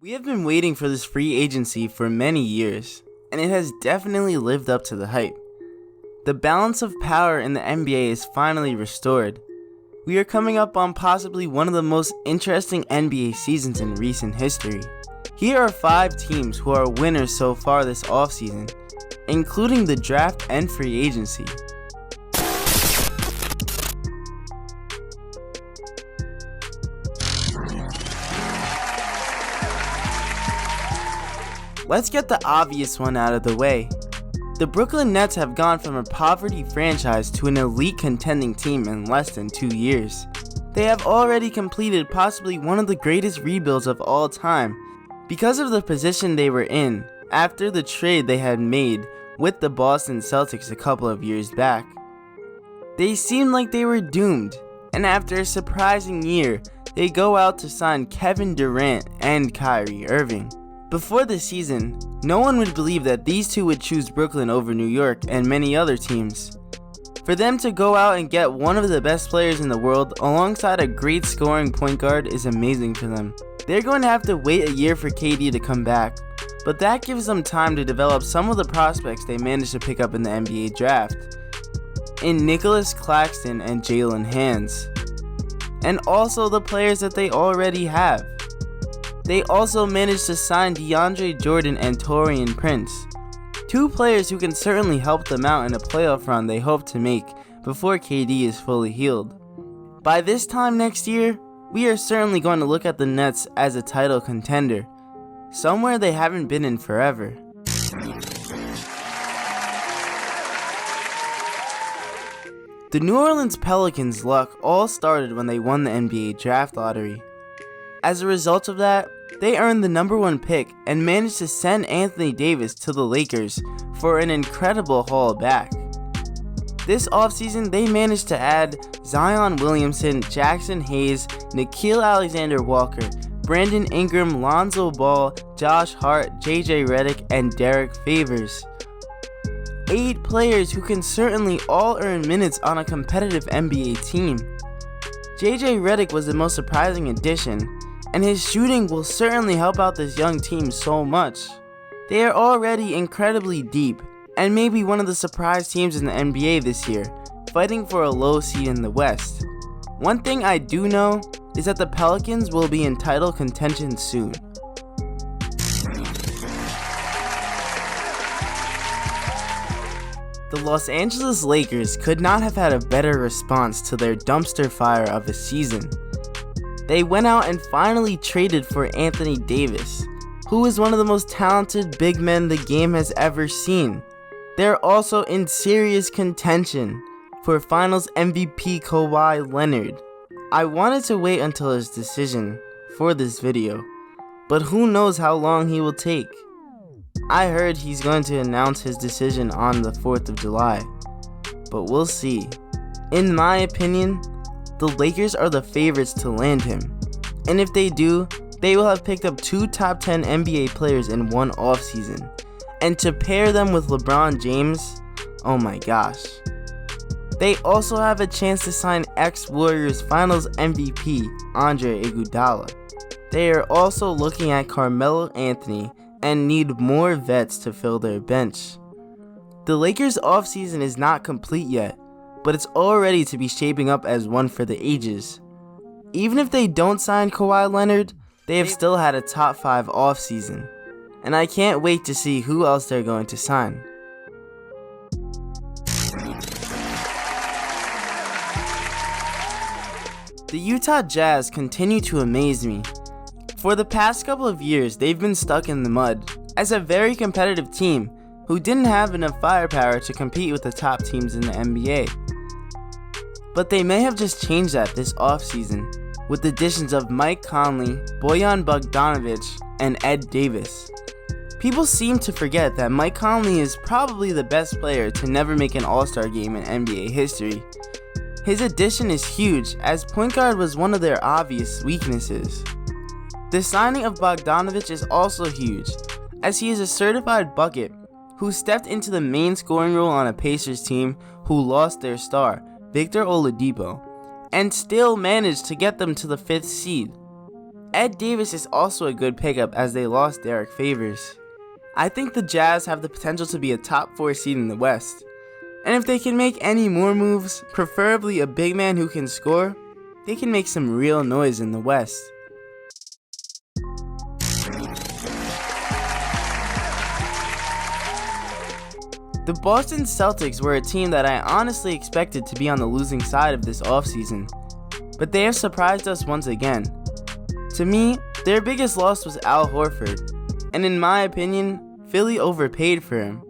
We have been waiting for this free agency for many years, and it has definitely lived up to the hype. The balance of power in the NBA is finally restored. We are coming up on possibly one of the most interesting NBA seasons in recent history. Here are 5 teams who are winners so far this offseason, including the draft and free agency. Let's get the obvious one out of the way. The Brooklyn Nets have gone from a poverty franchise to an elite contending team in less than 2 years. They have already completed possibly one of the greatest rebuilds of all time because of the position they were in after the trade they had made with the Boston Celtics a couple of years back. They seemed like they were doomed, and after a surprising year, they go out to sign Kevin Durant and Kyrie Irving. Before the season, no one would believe that these two would choose Brooklyn over New York and many other teams. For them to go out and get one of the best players in the world alongside a great scoring point guard is amazing for them. They're going to have to wait a year for KD to come back, but that gives them time to develop some of the prospects they managed to pick up in the NBA draft, in Nicholas Claxton and Jalen Hands, and also the players that they already have. They also managed to sign DeAndre Jordan and Taurean Prince, 2 players who can certainly help them out in a playoff run they hope to make before KD is fully healed. By this time next year, we are certainly going to look at the Nets as a title contender, somewhere they haven't been in forever. The New Orleans Pelicans' luck all started when they won the NBA draft lottery. As a result of that, they earned the number 1 pick and managed to send Anthony Davis to the Lakers for an incredible haul back. This offseason, they managed to add Zion Williamson, Jackson Hayes, Nickeil Alexander-Walker, Brandon Ingram, Lonzo Ball, Josh Hart, JJ Redick, and Derek Favors. 8 players who can certainly all earn minutes on a competitive NBA team. JJ Redick was the most surprising addition, and his shooting will certainly help out this young team so much. They are already incredibly deep, and may be one of the surprise teams in the NBA this year, fighting for a low seed in the West. One thing I do know is that the Pelicans will be in title contention soon. The Los Angeles Lakers could not have had a better response to their dumpster fire of a season. They went out and finally traded for Anthony Davis, who is one of the most talented big men the game has ever seen. They're also in serious contention for Finals MVP Kawhi Leonard. I wanted to wait until his decision for this video, but who knows how long he will take. I heard he's going to announce his decision on the 4th of July, but we'll see. In my opinion, the Lakers are the favorites to land him, and if they do, they will have picked up 2 top 10 NBA players in one offseason, and to pair them with LeBron James, oh my gosh. They also have a chance to sign ex-Warriors Finals MVP Andre Iguodala. They are also looking at Carmelo Anthony and need more vets to fill their bench. The Lakers' offseason is not complete yet, but it's already to be shaping up as one for the ages. Even if they don't sign Kawhi Leonard, they have still had a top 5 offseason, and I can't wait to see who else they're going to sign. The Utah Jazz continue to amaze me. For the past couple of years, they've been stuck in the mud as a very competitive team who didn't have enough firepower to compete with the top teams in the NBA. But they may have just changed that this offseason with the additions of Mike Conley, Bojan Bogdanovic, and Ed Davis. People seem to forget that Mike Conley is probably the best player to never make an All-Star game in NBA history. His addition is huge, as point guard was one of their obvious weaknesses. The signing of Bogdanovic is also huge, as he is a certified bucket who stepped into the main scoring role on a Pacers team who lost their star, Victor Oladipo, and still managed to get them to the 5th seed. Ed Davis is also a good pickup as they lost Derek Favors. I think the Jazz have the potential to be a top 4 seed in the West. And if they can make any more moves, preferably a big man who can score, they can make some real noise in the West. The Boston Celtics were a team that I honestly expected to be on the losing side of this offseason, but they have surprised us once again. To me, their biggest loss was Al Horford, and in my opinion, Philly overpaid for him.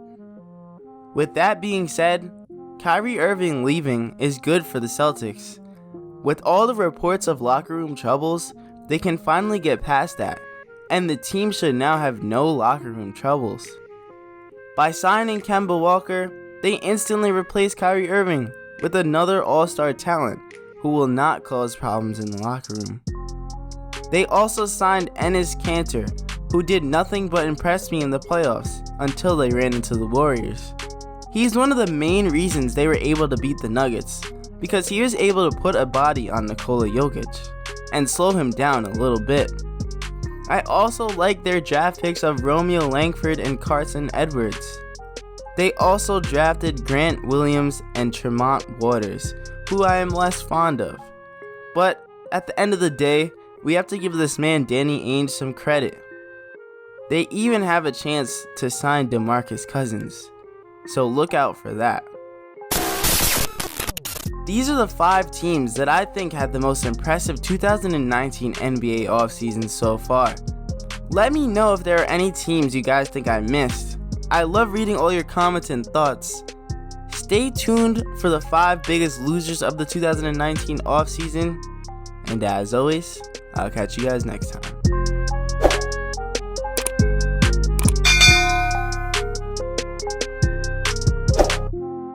With that being said, Kyrie Irving leaving is good for the Celtics. With all the reports of locker room troubles, they can finally get past that, and the team should now have no locker room troubles. By signing Kemba Walker, they instantly replaced Kyrie Irving with another all-star talent who will not cause problems in the locker room. They also signed Enes Kanter, who did nothing but impress me in the playoffs until they ran into the Warriors. He's one of the main reasons they were able to beat the Nuggets, because he was able to put a body on Nikola Jokic and slow him down a little bit. I also like their draft picks of Romeo Langford and Carson Edwards. They also drafted Grant Williams and Tremont Waters, who I am less fond of. But at the end of the day, we have to give this man Danny Ainge some credit. They even have a chance to sign DeMarcus Cousins, so look out for that. These are the 5 teams that I think had the most impressive 2019 NBA offseason so far. Let me know if there are any teams you guys think I missed. I love reading all your comments and thoughts. Stay tuned for the 5 biggest losers of the 2019 offseason. And as always, I'll catch you guys next time.